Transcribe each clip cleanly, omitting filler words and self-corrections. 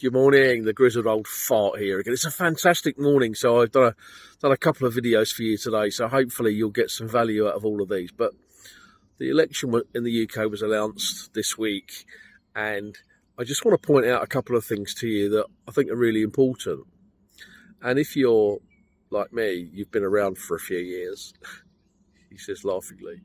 Good morning, the grizzled old fart here again. It's a fantastic morning, so I've done a couple of videos for you today, so hopefully you'll get some value out of all of these. But the election in the UK was announced this week, and I just want to point out a couple of things to you that I think are really important. And if you're like me, you've been around for a few years, he says laughingly,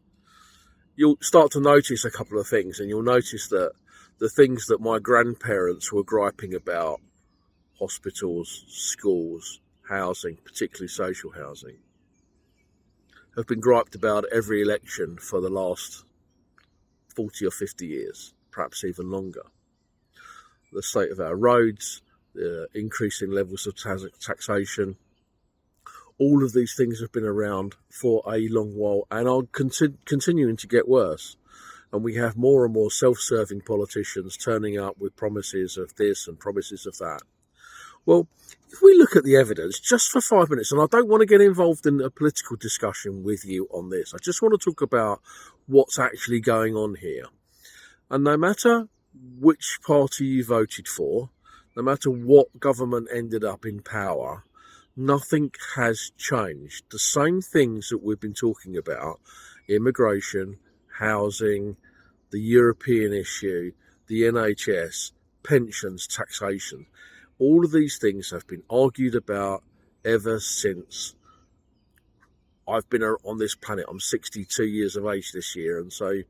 you'll start to notice a couple of things, and you'll notice that the things that my grandparents were griping about, hospitals, schools, housing, particularly social housing, have been griped about every election for the last 40 or 50 years, perhaps even longer. The state of our roads, the increasing levels of taxation, all of these things have been around for a long while and are continuing to get worse. And we have more and more self-serving politicians turning up with promises of this and promises of that. Well, if we look at the evidence just for 5 minutes, and I don't want to get involved in a political discussion with you on this, I just want to talk about what's actually going on here. And no matter which party you voted for, no matter what government ended up in power, nothing has changed. The same things that we've been talking about, immigration, housing, the European issue, the NHS, pensions, taxation, all of these things have been argued about ever since I've been on this planet. I'm 62 years of age this year, and so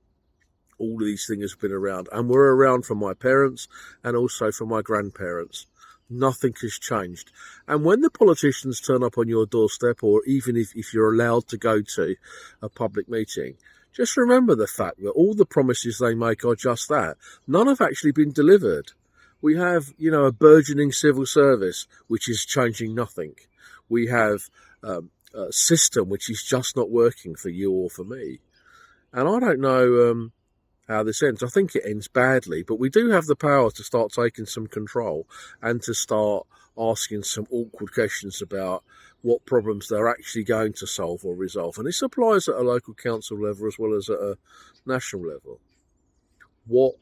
all of these things have been around, and were around from my parents and also from my grandparents. Nothing has changed. And when the politicians turn up on your doorstep, or even if you're allowed to go to a public meeting, just remember the fact that all the promises they make are just that. None have actually been delivered. We have, a burgeoning civil service, which is changing nothing. We have a system which is just not working for you or for me. And I don't know how this ends. I think it ends badly, but we do have the power to start taking some control and to start asking some awkward questions about what problems they're actually going to solve or resolve. And this applies at a local council level as well as at a national level. What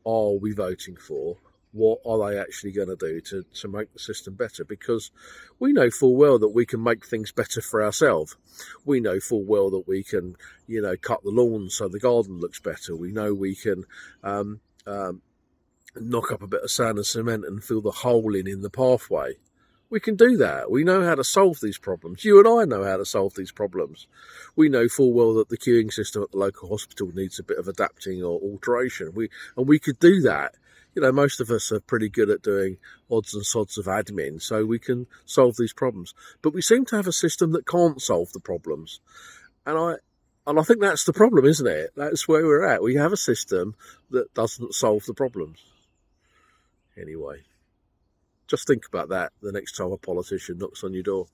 are we voting for? What are they actually going to do to make the system better? Because we know full well that we can make things better for ourselves. We know full well that we can, cut the lawn so the garden looks better. We know we can knock up a bit of sand and cement and fill the hole in the pathway. We can do that. We know how to solve these problems. You and I know how to solve these problems. We know full well that the queuing system at the local hospital needs a bit of adapting or alteration. We could do that. Most of us are pretty good at doing odds and sods of admin, so we can solve these problems. But we seem to have a system that can't solve the problems. And I think that's the problem, isn't it? That's where we're at. We have a system that doesn't solve the problems. Anyway, just think about that the next time a politician knocks on your door.